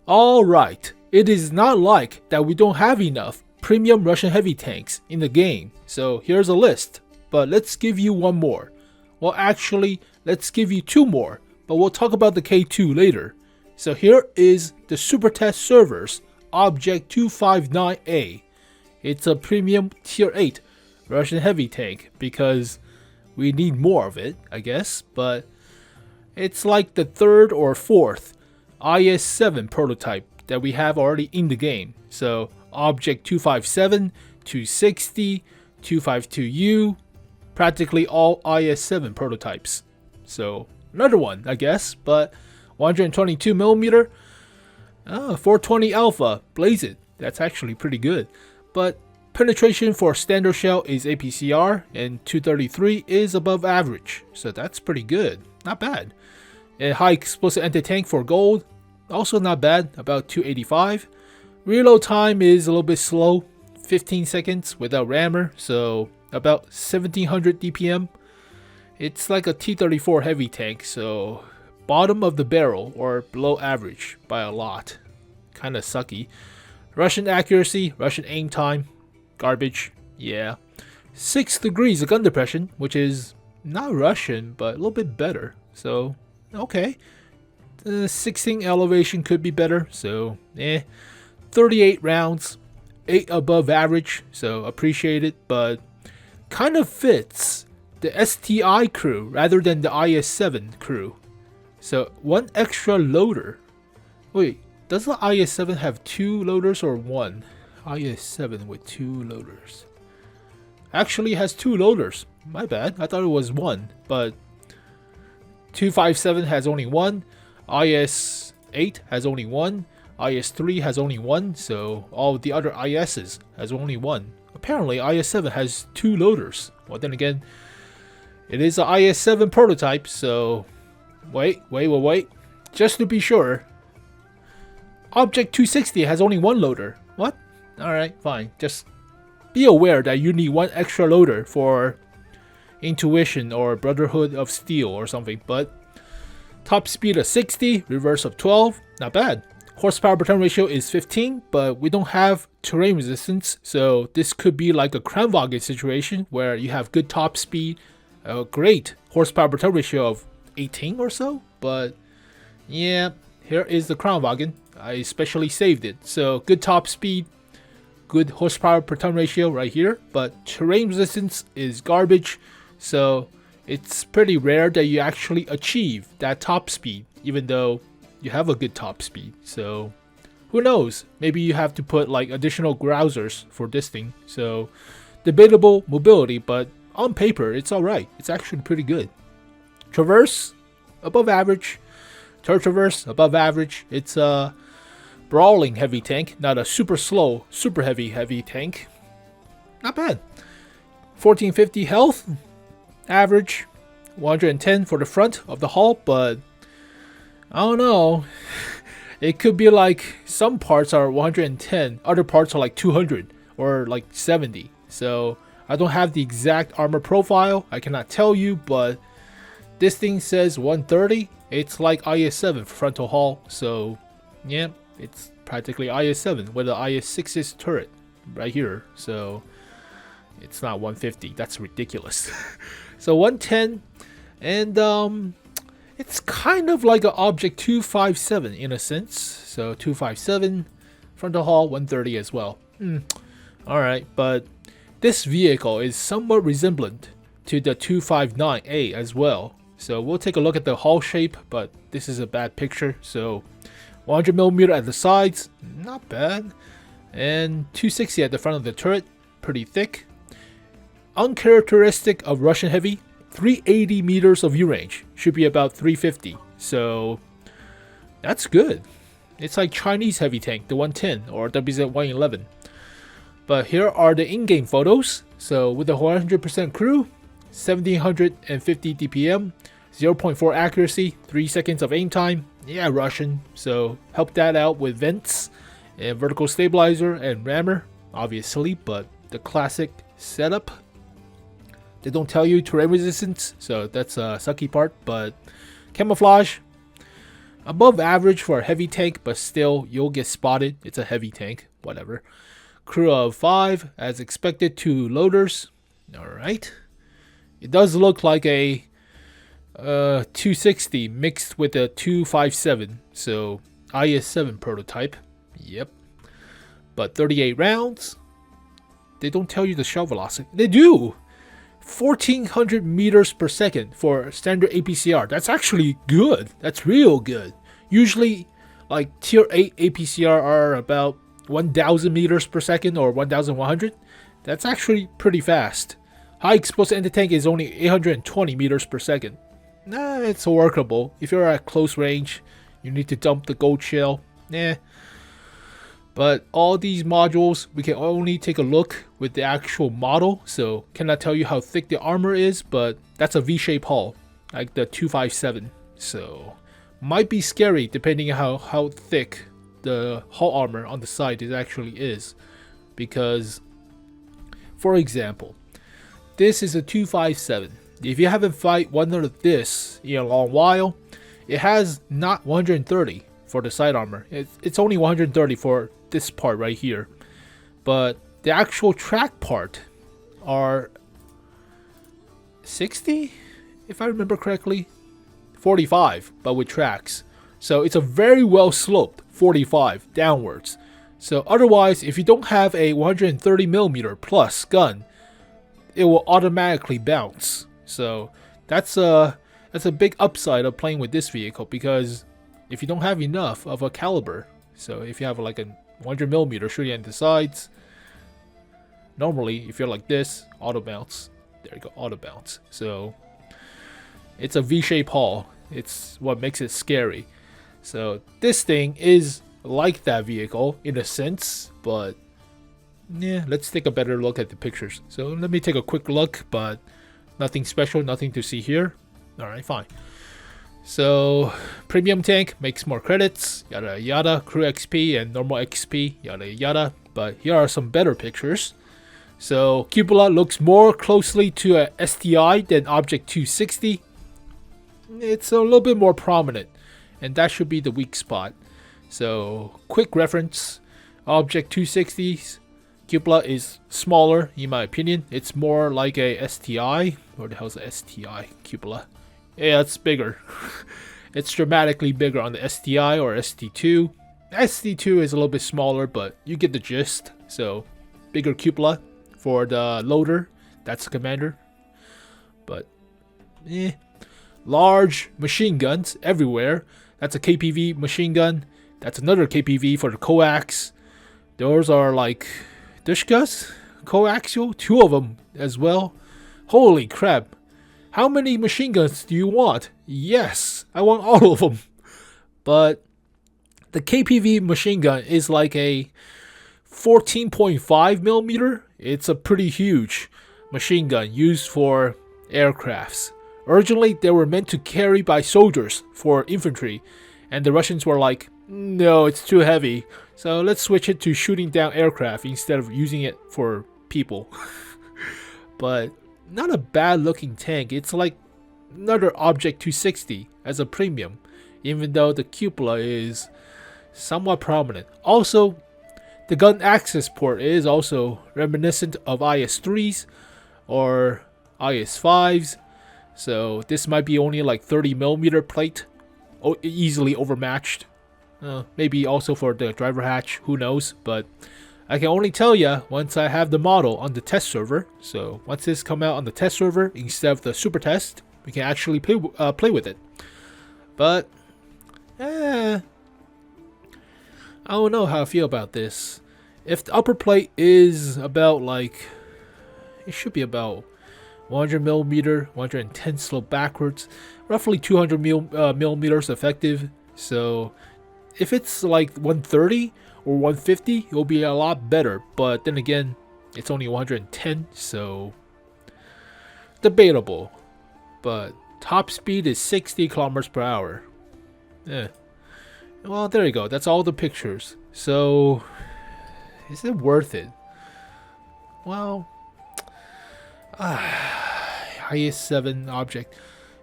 Alright, it is not like that we don't have enough premium Russian heavy tanks in the game, so here's a list, but let's give you one more. Well, actually, let's give you two more, but we'll talk about the K2 later. So here is the Supertest server's Object 259A. It's a premium tier 8 Russian heavy tank because we need more of it, I guess, but it's like the third or fourth IS-7 prototype that we have already in the game. So Object 257, 260, 252U, practically all IS-7 prototypes. So another one, I guess, but 122mm, 420 alpha, blaze it. That's actually pretty good. But penetration for standard shell is APCR, and 233 is above average, so that's pretty good, not bad. And high explosive anti-tank for gold, also not bad, about 285. Reload time is a little bit slow, 15 seconds without rammer, so about 1700 DPM. It's like a T-34 heavy tank, so bottom of the barrel or below average by a lot. Kinda sucky. Russian accuracy, Russian aim time, garbage, yeah. 6 degrees of gun depression, which is not Russian, but a little bit better, so okay. 16 elevation could be better, so 38 rounds, 8 above average, so appreciate it, but kind of fits the STI crew rather than the IS-7 crew. So 1 extra loader. Wait, does the IS-7 have 2 loaders or 1? IS-7 with 2 loaders. Actually, it has 2 loaders. My bad. I thought it was 1, but 257 has only 1. IS-8 has only 1. IS-3 has only 1. So all the other ISs has only 1. Apparently, IS-7 has 2 loaders. Well, then again, it is an IS-7 prototype. So wait. Just to be sure, Object 260 has only 1 loader. What? Alright, fine. Just be aware that you need 1 extra loader for Intuition or Brotherhood of Steel or something. But top speed of 60, reverse of 12, not bad. Horsepower per turn ratio is 15, but we don't have terrain resistance, so this could be like a Kranwagen situation where you have good top speed, a great horsepower per turn ratio of 18 or so. But yeah, here is the Kranwagen. I especially saved it. So good top speed, good horsepower per ton ratio right here, but terrain resistance is garbage. So it's pretty rare that you actually achieve that top speed, even though you have a good top speed. So who knows? Maybe you have to put like additional grousers for this thing. So debatable mobility, but on paper it's alright. It's actually pretty good. Traverse, above average. Turret traverse, above average. It's a brawling heavy tank, not a super slow, super heavy tank. Not bad. 1450 health, average. 110 for the front of the hull, but I don't know. It could be like some parts are 110, other parts are like 200 or like 70. So I don't have the exact armor profile. I cannot tell you, but this thing says 130. It's like IS-7 frontal hull, so yeah, it's practically IS-7 with the IS-6's turret right here. So it's not 150. That's ridiculous. So 110, and it's kind of like an Object 257 in a sense. So 257 frontal hull, 130 as well. All right, but this vehicle is somewhat resemblant to the 259A as well. So we'll take a look at the hull shape, but this is a bad picture. So 100mm at the sides, not bad. And 260 at the front of the turret, pretty thick. Uncharacteristic of Russian heavy, 380 meters of view range, should be about 350. So that's good. It's like Chinese heavy tank, the 110 or WZ-111. But here are the in-game photos. So with the 100% crew, 1750 DPM, 0.4 accuracy, 3 seconds of aim time. Yeah, Russian. So help that out with vents and vertical stabilizer and rammer, obviously, but the classic setup. They don't tell you terrain resistance, so that's a sucky part, but camouflage. Above average for a heavy tank, but still you'll get spotted. It's a heavy tank, whatever. Crew of 5, as expected, 2 loaders. Alright. It does look like a 260 mixed with a 257, so IS-7 prototype. Yep. But 38 rounds. They don't tell you the shell velocity. They do! 1400 meters per second for standard APCR. That's actually good. That's real good. Usually, like Tier 8 APCR are about 1000 meters per second or 1100. That's actually pretty fast. High explosive anti-tank is only 820 meters per second. Nah, it's workable. If you're at close range, you need to dump the gold shell. Nah. But all these modules, we can only take a look with the actual model. So cannot tell you how thick the armor is, but that's a V-shaped hull, like the 257. So might be scary depending on how thick the hull armor on the side actually is. Because, for example, this is a 257. If you haven't fight one of this in a long while, it has not 130 for the side armor. It's only 130 for this part right here. But the actual track part are 60, if I remember correctly. 45, but with tracks. So it's a very well sloped 45 downwards. So otherwise, if you don't have a 130mm plus gun, it will automatically bounce. So that's a big upside of playing with this vehicle, because if you don't have enough of a caliber, so if you have like a 100mm shooting at the sides, normally if you're like this, auto bounce. There you go, auto bounce. So it's a V-shaped hull. It's what makes it scary. So this thing is like that vehicle in a sense, but yeah, let's take a better look at the pictures. So let me take a quick look, but nothing special, nothing to see here. Alright, fine. So premium tank makes more credits, yada yada, crew XP and normal XP, yada yada. But here are some better pictures. So cupola looks more closely to a STI than Object 260. It's a little bit more prominent, and that should be the weak spot. So quick reference, Object 260's cupola is smaller in my opinion. It's more like a STI. Where the hell's a STI cupola? Yeah, it's bigger. It's dramatically bigger on the STI or ST2. ST2 is a little bit smaller, but you get the gist. So bigger cupola for the loader. That's the commander. But large machine guns everywhere. That's a KPV machine gun. That's another KPV for the coax. Those are like Dushkas, coaxial, 2 of them as well. Holy crap. How many machine guns do you want? Yes, I want all of them. But the KPV machine gun is like a 14.5mm. It's a pretty huge machine gun used for aircrafts. Originally, they were meant to carry by soldiers for infantry, and the Russians were like, no, it's too heavy, so let's switch it to shooting down aircraft instead of using it for people. But not a bad looking tank. It's like another Object 260 as a premium, even though the cupola is somewhat prominent. Also, the gun access port is also reminiscent of IS-3s or IS-5s. So this might be only like 30mm plate, easily overmatched. Maybe also for the driver hatch, who knows. But I can only tell you once I have the model on the test server. So once this come out on the test server instead of the Supertest, we can actually play with it. But I don't know how I feel about this. If the upper plate is about like, it should be about 100mm, 110 slope backwards, roughly 200 millimeters effective. So if it's like 130 or 150, it'll be a lot better. But then again, it's only 110, so debatable. But top speed is 60 kilometers per hour. Well, there you go. That's all the pictures. So is it worth it? Well, IS-7 object.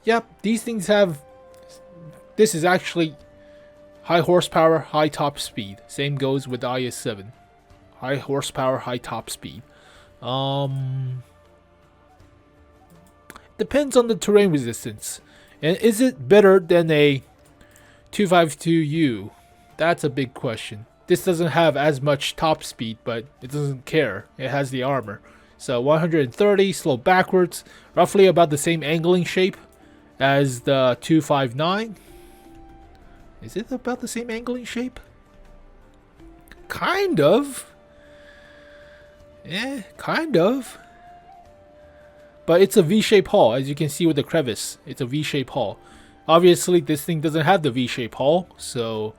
Yep, these things have. This is actually High horsepower, high top speed. Same goes with the IS-7. High horsepower, high top speed. Depends on the terrain resistance. And is it better than a 252U? That's a big question. This doesn't have as much top speed, but it doesn't care. It has the armor. So 130, slow backwards, roughly about the same angling shape as the 259. Is it about the same angling shape? Kind of. Yeah, kind of. But it's a V-shaped hull, as you can see with the crevice. It's a V-shaped hull. Obviously, this thing doesn't have the V-shaped hull, so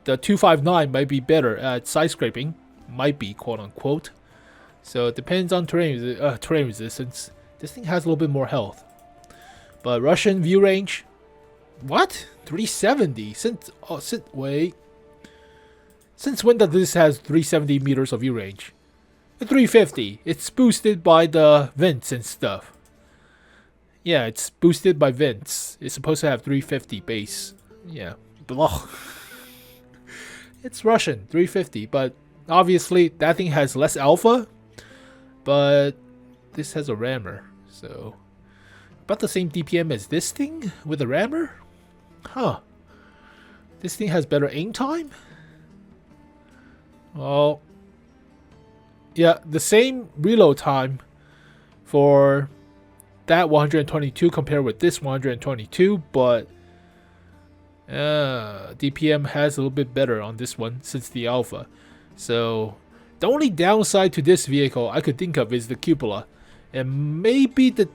the 259 might be better at side scraping. Might be, quote unquote. So it depends on terrain resistance. This thing has a little bit more health. But Russian view range, what? 370? Wait. Since when does this has 370 meters of view range? 350. It's boosted by the vents and stuff. Yeah, it's boosted by vents. It's supposed to have 350 base. Yeah. Blah. It's Russian, 350, but obviously that thing has less alpha. But this has a rammer, so about the same DPM as this thing with a rammer? Huh. This thing has better aim time? Well, yeah, the same reload time for that 122 compared with this 122, but DPM has a little bit better on this one since the alpha. So the only downside to this vehicle I could think of is the cupola and maybe the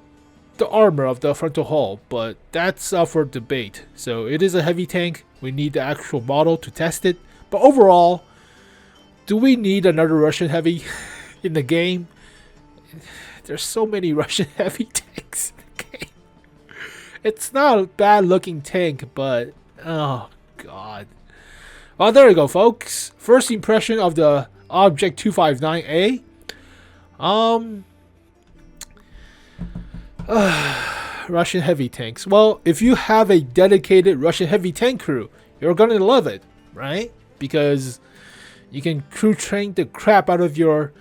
armor of the frontal hull, but that's up for debate. So it is a heavy tank. We need the actual model to test it. But overall, do we need another Russian heavy in the game? There's so many Russian heavy tanks in the game. It's not a bad looking tank, but oh god. Well, there you go, folks. First impression of the Object 259A. Russian heavy tanks. Well, if you have a dedicated Russian heavy tank crew, you're gonna love it, right? Because you can crew train the crap out of your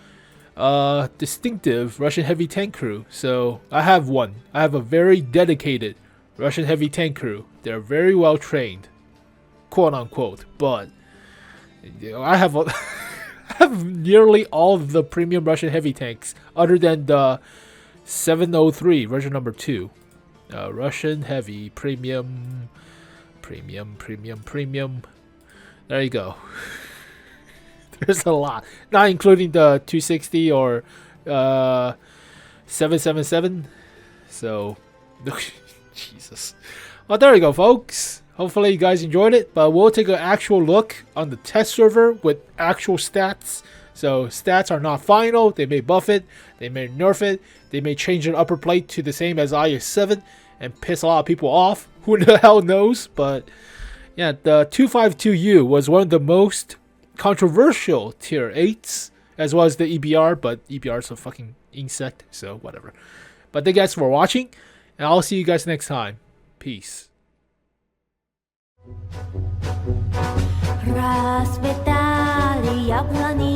distinctive Russian heavy tank crew. So I have one. I have a very dedicated Russian heavy tank crew. They're very well trained, quote unquote. But I have I have nearly all of the premium Russian heavy tanks, other than the 703 version number 2. Russian heavy premium. There you go. There's a lot, not including the 260 or 777. So, Jesus. Well, there you go, folks. Hopefully you guys enjoyed it, but we'll take an actual look on the test server with actual stats. So stats are not final. They may buff it, they may nerf it, they may change the upper plate to the same as IS-7 and piss a lot of people off. Who the hell knows? But yeah, the 252U was one of the most controversial tier 8s, as well as the EBR, but EBR is a fucking insect, so whatever. But thank you guys for watching, and I'll see you guys next time. Peace. Расцветали яблони